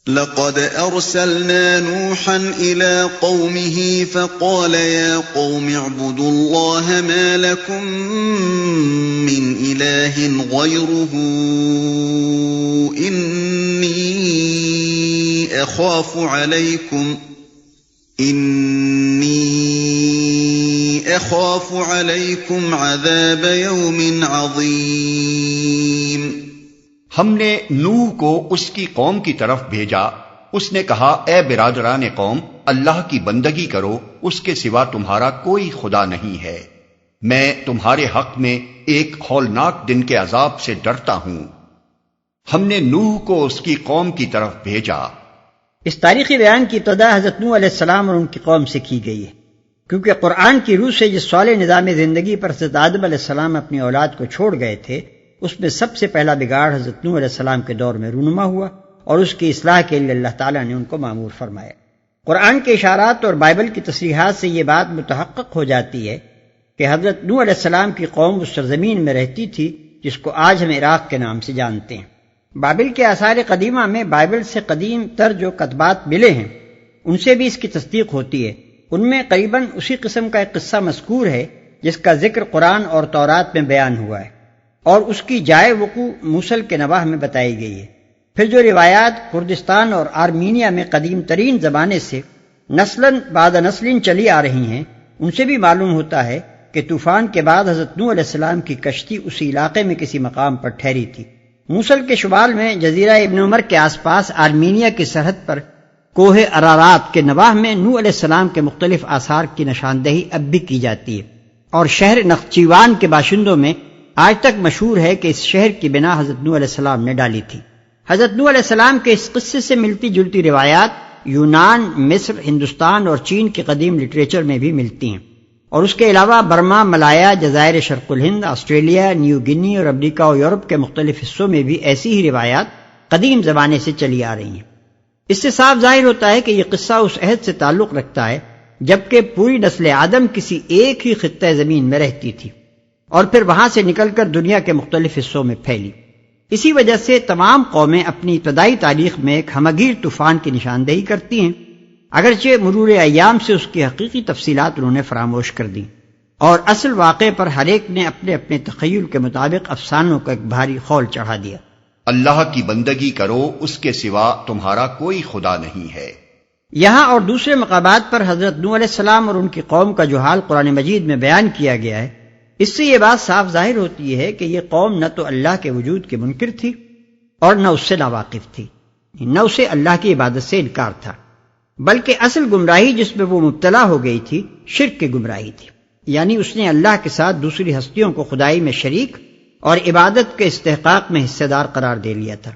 لقد أرسلنا نوحا إلى قومه فقال يا قوم اعبدوا الله ما لكم من إله غيره إني أخاف عليكم عذاب يوم عظيم۔ ہم نے نوح کو اس کی قوم کی طرف بھیجا، اس نے کہا اے برادران قوم، اللہ کی بندگی کرو، اس کے سوا تمہارا کوئی خدا نہیں ہے، میں تمہارے حق میں ایک ہولناک دن کے عذاب سے ڈرتا ہوں۔ ہم نے نوح کو اس کی قوم کی طرف بھیجا۔ اس تاریخی بیان کی ابتدا حضرت نوح علیہ السلام اور ان کی قوم سے کی گئی ہے، کیونکہ قرآن کی روح سے جس صالح نظام زندگی پر حضرت آدم علیہ السلام اپنی اولاد کو چھوڑ گئے تھے، اس میں سب سے پہلا بگاڑ حضرت نوح علیہ السلام کے دور میں رونما ہوا، اور اس کی اصلاح کے لیے اللہ تعالیٰ نے ان کو مامور فرمایا۔ قرآن کے اشارات اور بائبل کی تصریحات سے یہ بات متحقق ہو جاتی ہے کہ حضرت نوح علیہ السلام کی قوم اس سرزمین میں رہتی تھی جس کو آج ہم عراق کے نام سے جانتے ہیں۔ بابل کے آثار قدیمہ میں بائبل سے قدیم تر جو کتبات ملے ہیں ان سے بھی اس کی تصدیق ہوتی ہے۔ ان میں قریباً اسی قسم کا ایک قصہ مذکور ہے جس کا ذکر قرآن اور تورات میں بیان ہوا ہے، اور اس کی جائے وقوع موصل کے نواح میں بتائی گئی ہے۔ پھر جو روایات کردستان اور آرمینیا میں قدیم ترین زمانے سے نسلاً بعد نسلیں چلی آ رہی ہیں، ان سے بھی معلوم ہوتا ہے کہ طوفان کے بعد حضرت نوح علیہ السلام کی کشتی اسی علاقے میں کسی مقام پر ٹھہری تھی۔ موصل کے شمال میں جزیرہ ابن عمر کے آس پاس آرمینیا کی سرحد پر کوہ ارارات کے نواح میں نوح علیہ السلام کے مختلف آثار کی نشاندہی اب بھی کی جاتی ہے، اور شہر نخچیوان کے باشندوں میں آج تک مشہور ہے کہ اس شہر کی بنا حضرت نوح علیہ السلام نے ڈالی تھی۔ حضرت نوح علیہ السلام کے اس قصے سے ملتی جلتی روایات یونان، مصر، ہندوستان اور چین کے قدیم لٹریچر میں بھی ملتی ہیں، اور اس کے علاوہ برما، ملایا، جزائر شرق الہند، آسٹریلیا، نیو گنی اور امریکہ اور یورپ کے مختلف حصوں میں بھی ایسی ہی روایات قدیم زمانے سے چلی آ رہی ہیں۔ اس سے صاف ظاہر ہوتا ہے کہ یہ قصہ اس عہد سے تعلق رکھتا ہے جبکہ پوری نسل آدم کسی ایک ہی خطہ زمین میں رہتی تھی اور پھر وہاں سے نکل کر دنیا کے مختلف حصوں میں پھیلی۔ اسی وجہ سے تمام قومیں اپنی ابتدائی تاریخ میں ایک ہمگیر طوفان کی نشاندہی کرتی ہیں، اگرچہ مرور ایام سے اس کی حقیقی تفصیلات انہوں نے فراموش کر دیں، اور اصل واقعے پر ہر ایک نے اپنے اپنے تخیل کے مطابق افسانوں کا ایک بھاری خول چڑھا دیا۔ اللہ کی بندگی کرو، اس کے سوا تمہارا کوئی خدا نہیں ہے۔ یہاں اور دوسرے مقامات پر حضرت نوح علیہ السلام اور ان کی قوم کا جو حال قرآن مجید میں بیان کیا گیا ہے، اس سے یہ بات صاف ظاہر ہوتی ہے کہ یہ قوم نہ تو اللہ کے وجود کے منکر تھی اور نہ اس سے ناواقف تھی، نہ اسے اللہ کی عبادت سے انکار تھا، بلکہ اصل گمراہی جس میں وہ مبتلا ہو گئی تھی شرک کی گمراہی تھی، یعنی اس نے اللہ کے ساتھ دوسری ہستیوں کو خدائی میں شریک اور عبادت کے استحقاق میں حصہ دار قرار دے لیا تھا۔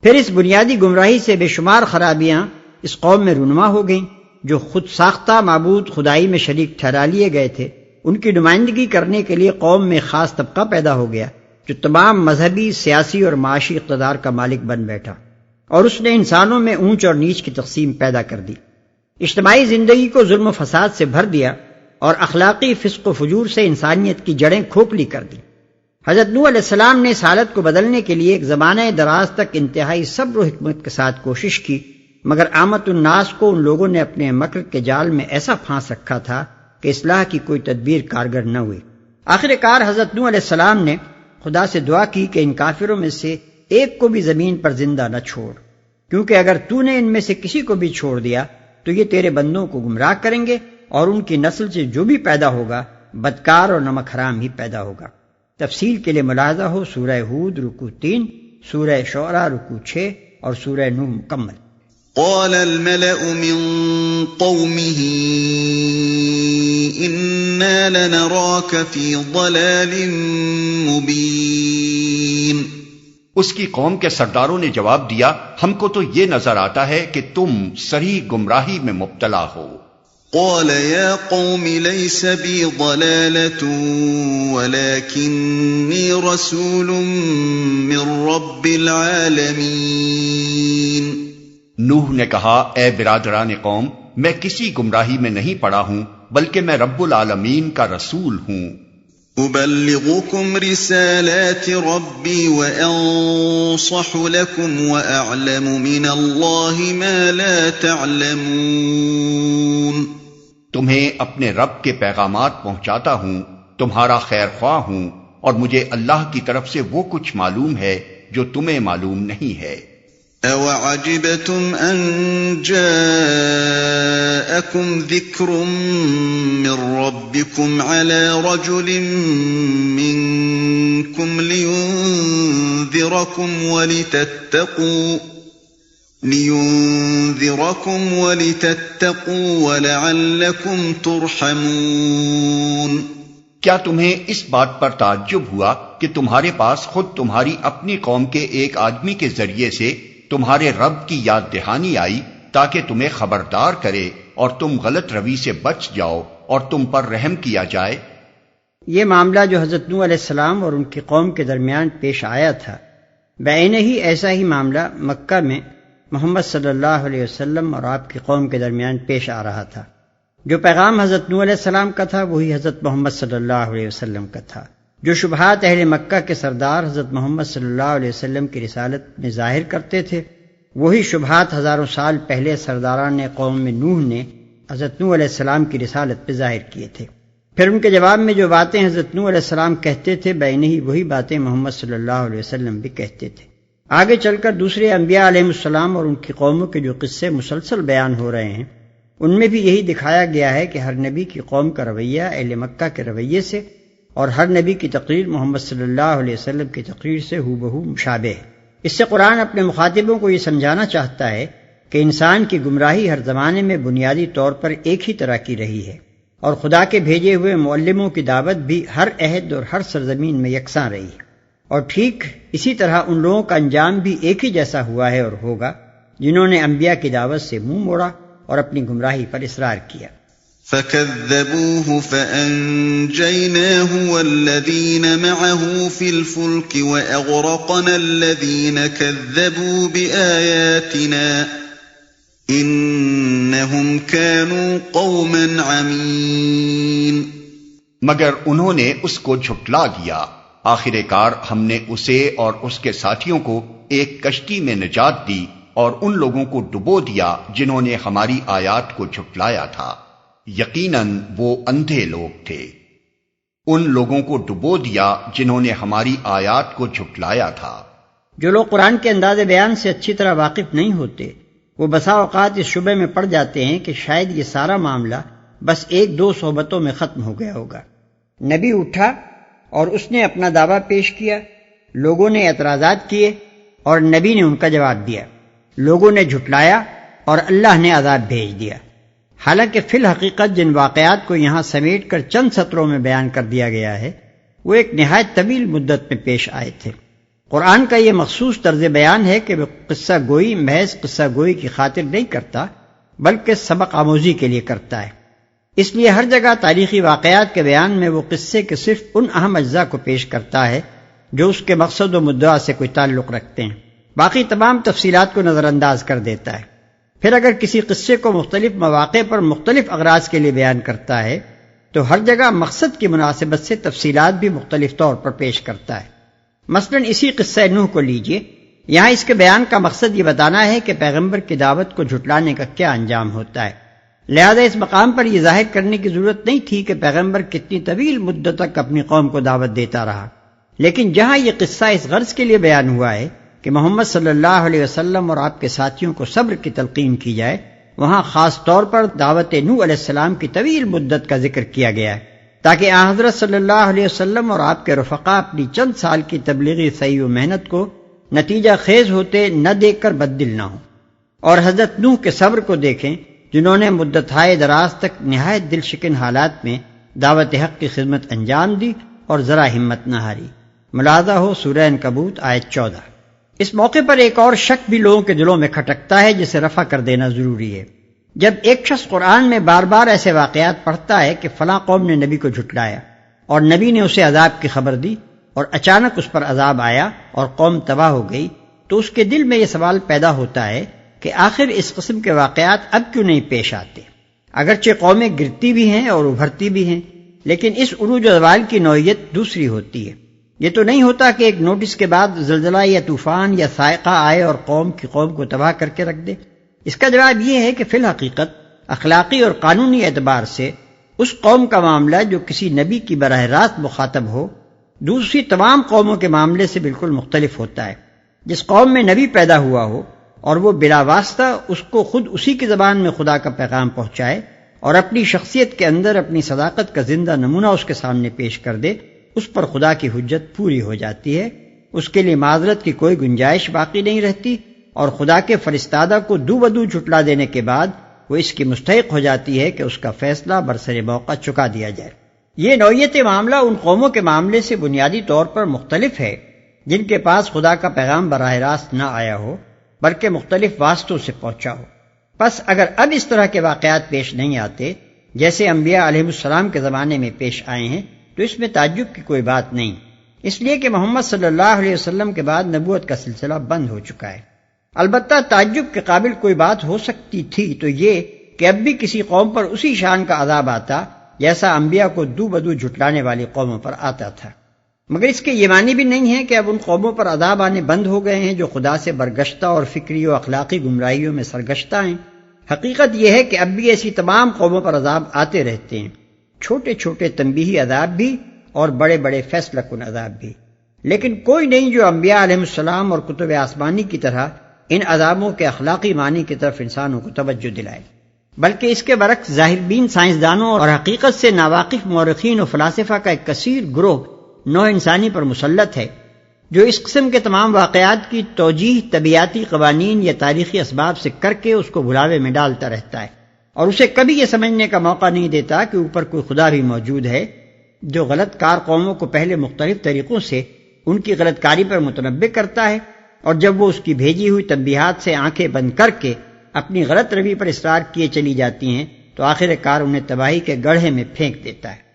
پھر اس بنیادی گمراہی سے بے شمار خرابیاں اس قوم میں رونما ہو گئیں۔ جو خود ساختہ معبود خدائی میں شریک ٹھہرا لیے گئے تھے، ان کی نمائندگی کرنے کے لیے قوم میں خاص طبقہ پیدا ہو گیا جو تمام مذہبی، سیاسی اور معاشی اقتدار کا مالک بن بیٹھا، اور اس نے انسانوں میں اونچ اور نیچ کی تقسیم پیدا کر دی، اجتماعی زندگی کو ظلم و فساد سے بھر دیا اور اخلاقی فسق و فجور سے انسانیت کی جڑیں کھوکھلی کر دی۔ حضرت نوح علیہ السلام نے اس حالت کو بدلنے کے لیے ایک زمانہ دراز تک انتہائی صبر و حکمت کے ساتھ کوشش کی، مگر عامت الناس کو ان لوگوں نے اپنے مکر کے جال میں ایسا پھانس رکھا تھا کہ اصلاح کی کوئی تدبیر کارگر نہ ہوئی۔ آخر کار حضرت نوح علیہ السلام نے خدا سے دعا کی کہ ان کافروں میں سے ایک کو بھی زمین پر زندہ نہ چھوڑ، کیونکہ اگر تو نے ان میں سے کسی کو بھی چھوڑ دیا تو یہ تیرے بندوں کو گمراہ کریں گے، اور ان کی نسل سے جو بھی پیدا ہوگا بدکار اور نمک حرام ہی پیدا ہوگا۔ تفصیل کے لیے ملاحظہ ہو سورہ ہود رکوع 3، سورہ شعراء رکوع 6 اور سورہ نوح مکمل۔ قال الملأ من قومه إنا لنراك في ضلال مبين۔ اس کی قوم کے سرداروں نے جواب دیا، ہم کو تو یہ نظر آتا ہے کہ تم صریح گمراہی میں مبتلا ہو۔ قال يا قوم ليس بي ضلالة ولكني رسول من رب العالمين۔ نوح نے کہا، اے برادران قوم، میں کسی گمراہی میں نہیں پڑا ہوں، بلکہ میں رب العالمین کا رسول ہوں۔ أبلغكم رسالات ربي وأنصح لكم وأعلم من الله ما لا تعلمون۔ تمہیں اپنے رب کے پیغامات پہنچاتا ہوں، تمہارا خیر خواہ ہوں، اور مجھے اللہ کی طرف سے وہ کچھ معلوم ہے جو تمہیں معلوم نہیں ہے۔ أَوَعَجِبْتُمْ أَنْ جَاءَكُمْ ذِكْرٌ مِّن رَّبِّكُمْ عَلَى رَجُلٍ مِّنكُمْ لِيُنذِرَكُمْ وَلِتَتَّقُوا وَلَعَلَّكُمْ تُرْحَمُونَ۔ کیا تمہیں اس بات پر تعجب ہوا کہ تمہارے پاس خود تمہاری اپنی قوم کے ایک آدمی کے ذریعے سے تمہارے رب کی یاد دہانی آئی تاکہ تمہیں خبردار کرے اور تم غلط روی سے بچ جاؤ اور تم پر رحم کیا جائے؟ یہ معاملہ جو حضرت نوح علیہ السلام اور ان کی قوم کے درمیان پیش آیا تھا، بعینہ ہی ایسا ہی معاملہ مکہ میں محمد صلی اللہ علیہ وسلم اور آپ کی قوم کے درمیان پیش آ رہا تھا۔ جو پیغام حضرت نوح علیہ السلام کا تھا وہی حضرت محمد صلی اللہ علیہ وسلم کا تھا۔ جو شبہات اہل مکہ کے سردار حضرت محمد صلی اللہ علیہ وسلم کی رسالت میں ظاہر کرتے تھے، وہی شبہات ہزاروں سال پہلے سرداران قوم میں نوح نے حضرت نوح علیہ السلام کی رسالت پہ ظاہر کیے تھے۔ پھر ان کے جواب میں جو باتیں حضرت نوح علیہ السلام کہتے تھے، بعینہ ہی وہی باتیں محمد صلی اللہ علیہ وسلم بھی کہتے تھے۔ آگے چل کر دوسرے انبیاء علیہ السلام اور ان کی قوموں کے جو قصے مسلسل بیان ہو رہے ہیں، ان میں بھی یہی دکھایا گیا ہے کہ ہر نبی کی قوم کا رویہ اہل مکہ کے رویے سے اور ہر نبی کی تقریر محمد صلی اللہ علیہ وسلم کی تقریر سے ہو بہو مشابہ ہے۔ اس سے قرآن اپنے مخاطبوں کو یہ سمجھانا چاہتا ہے کہ انسان کی گمراہی ہر زمانے میں بنیادی طور پر ایک ہی طرح کی رہی ہے، اور خدا کے بھیجے ہوئے معلموں کی دعوت بھی ہر عہد اور ہر سرزمین میں یکساں رہی ہے، اور ٹھیک اسی طرح ان لوگوں کا انجام بھی ایک ہی جیسا ہوا ہے اور ہوگا جنہوں نے انبیاء کی دعوت سے منہ موڑا اور اپنی گمراہی پر اصرار کیا۔ فَكَذَّبُوهُ فَأَنجَيْنَاهُ وَالَّذِينَ مَعَهُ فِي الْفُلْكِ وَأَغْرَقْنَا الَّذِينَ كَذَّبُوا بِآيَاتِنَا إِنَّهُمْ كَانُوا قَوْمًا عَمِينَ۔ مگر انہوں نے اس کو جھٹلا دیا، آخر کار ہم نے اسے اور اس کے ساتھیوں کو ایک کشتی میں نجات دی اور ان لوگوں کو ڈبو دیا جنہوں نے ہماری آیات کو جھٹلایا تھا، یقیناً وہ اندھے لوگ تھے۔ ان لوگوں کو ڈبو دیا جنہوں نے ہماری آیات کو جھٹلایا تھا۔ جو لوگ قرآن کے انداز بیان سے اچھی طرح واقف نہیں ہوتے، وہ بسا اوقات اس شبے میں پڑ جاتے ہیں کہ شاید یہ سارا معاملہ بس ایک دو صحبتوں میں ختم ہو گیا ہوگا۔ نبی اٹھا اور اس نے اپنا دعویٰ پیش کیا، لوگوں نے اعتراضات کیے اور نبی نے ان کا جواب دیا، لوگوں نے جھٹلایا اور اللہ نے عذاب بھیج دیا۔ حالانکہ فی الحقیقت جن واقعات کو یہاں سمیٹ کر چند سطروں میں بیان کر دیا گیا ہے وہ ایک نہایت طویل مدت میں پیش آئے تھے۔ قرآن کا یہ مخصوص طرز بیان ہے کہ وہ قصہ گوئی محض قصہ گوئی کی خاطر نہیں کرتا بلکہ سبق آموزی کے لیے کرتا ہے۔ اس لیے ہر جگہ تاریخی واقعات کے بیان میں وہ قصے کے صرف ان اہم اجزاء کو پیش کرتا ہے جو اس کے مقصد و مدعا سے کوئی تعلق رکھتے ہیں، باقی تمام تفصیلات کو نظر انداز کر دیتا ہے۔ پھر اگر کسی قصے کو مختلف مواقع پر مختلف اغراض کے لیے بیان کرتا ہے تو ہر جگہ مقصد کی مناسبت سے تفصیلات بھی مختلف طور پر پیش کرتا ہے۔ مثلا اسی قصہ نوح کو لیجئے، یہاں اس کے بیان کا مقصد یہ بتانا ہے کہ پیغمبر کی دعوت کو جھٹلانے کا کیا انجام ہوتا ہے، لہذا اس مقام پر یہ ظاہر کرنے کی ضرورت نہیں تھی کہ پیغمبر کتنی طویل مدت تک اپنی قوم کو دعوت دیتا رہا، لیکن جہاں یہ قصہ اس غرض کے لیے بیان ہوا ہے کہ محمد صلی اللہ علیہ وسلم اور آپ کے ساتھیوں کو صبر کی تلقین کی جائے، وہاں خاص طور پر دعوت نوح علیہ السلام کی طویل مدت کا ذکر کیا گیا ہے تاکہ آن حضرت صلی اللہ علیہ وسلم اور آپ کے رفقا اپنی چند سال کی تبلیغی سعی و محنت کو نتیجہ خیز ہوتے نہ دیکھ کر بددل نہ ہوں، اور حضرت نوح کے صبر کو دیکھیں جنہوں نے مدتھائے دراز تک نہایت دل شکن حالات میں دعوت حق کی خدمت انجام دی اور ذرا ہمت نہ ہاری۔ ملاحظہ ہو سورہ عنکبوت آیت 14۔ اس موقع پر ایک اور شک بھی لوگوں کے دلوں میں کھٹکتا ہے جسے رفع کر دینا ضروری ہے۔ جب ایک شخص قرآن میں بار بار ایسے واقعات پڑھتا ہے کہ فلاں قوم نے نبی کو جھٹلایا اور نبی نے اسے عذاب کی خبر دی اور اچانک اس پر عذاب آیا اور قوم تباہ ہو گئی، تو اس کے دل میں یہ سوال پیدا ہوتا ہے کہ آخر اس قسم کے واقعات اب کیوں نہیں پیش آتے؟ اگرچہ قومیں گرتی بھی ہیں اور ابھرتی بھی ہیں، لیکن اس عروج و زوال کی نوعیت دوسری ہوتی ہے۔ یہ تو نہیں ہوتا کہ ایک نوٹس کے بعد زلزلہ یا طوفان یا صاعقہ آئے اور قوم کو تباہ کر کے رکھ دے۔ اس کا جواب یہ ہے کہ فی الحقیقت اخلاقی اور قانونی اعتبار سے اس قوم کا معاملہ جو کسی نبی کی براہ راست مخاطب ہو دوسری تمام قوموں کے معاملے سے بالکل مختلف ہوتا ہے۔ جس قوم میں نبی پیدا ہوا ہو اور وہ بلا واسطہ اس کو خود اسی کی زبان میں خدا کا پیغام پہنچائے اور اپنی شخصیت کے اندر اپنی صداقت کا زندہ نمونہ اس کے سامنے پیش کر دے، اس پر خدا کی حجت پوری ہو جاتی ہے، اس کے لیے معذرت کی کوئی گنجائش باقی نہیں رہتی، اور خدا کے فرستادہ کو دو بدو جھٹلا دینے کے بعد وہ اس کی مستحق ہو جاتی ہے کہ اس کا فیصلہ برسر موقع چکا دیا جائے۔ یہ نوعیت معاملہ ان قوموں کے معاملے سے بنیادی طور پر مختلف ہے جن کے پاس خدا کا پیغام براہ راست نہ آیا ہو بلکہ مختلف واسطوں سے پہنچا ہو۔ پس اگر اب اس طرح کے واقعات پیش نہیں آتے جیسے انبیاء علیہ السلام کے زمانے میں پیش آئے ہیں تو اس میں تعجب کی کوئی بات نہیں، اس لیے کہ محمد صلی اللہ علیہ وسلم کے بعد نبوت کا سلسلہ بند ہو چکا ہے۔ البتہ تعجب کے قابل کوئی بات ہو سکتی تھی تو یہ کہ اب بھی کسی قوم پر اسی شان کا عذاب آتا جیسا انبیاء کو دو بدو جھٹلانے والی قوموں پر آتا تھا، مگر اس کے یہ معنی بھی نہیں ہے کہ اب ان قوموں پر عذاب آنے بند ہو گئے ہیں جو خدا سے برگشتہ اور فکری و اخلاقی گمراہیوں میں سرگشتہ ہیں۔ حقیقت یہ ہے کہ اب بھی ایسی تمام قوموں پر عذاب آتے رہتے ہیں، چھوٹے چھوٹے تنبیہی عذاب بھی اور بڑے بڑے فیصلہ کن عذاب بھی، لیکن کوئی نہیں جو انبیاء علیہ السلام اور کتب آسمانی کی طرح ان عذابوں کے اخلاقی معنی کی طرف انسانوں کو توجہ دلائے، بلکہ اس کے برعکس ظاہر بین سائنسدانوں اور حقیقت سے ناواقف مورخین و فلاسفہ کا ایک کثیر گروہ نوع انسانی پر مسلط ہے جو اس قسم کے تمام واقعات کی توجیہ طبیعیاتی قوانین یا تاریخی اسباب سے کر کے اس کو بھلاوے میں ڈالتا رہتا ہے اور اسے کبھی یہ سمجھنے کا موقع نہیں دیتا کہ اوپر کوئی خدا بھی موجود ہے جو غلط کار قوموں کو پہلے مختلف طریقوں سے ان کی غلط کاری پر متنبہ کرتا ہے، اور جب وہ اس کی بھیجی ہوئی تنبیہات سے آنکھیں بند کر کے اپنی غلط روی پر اصرار کیے چلی جاتی ہیں تو آخر کار انہیں تباہی کے گڑھے میں پھینک دیتا ہے۔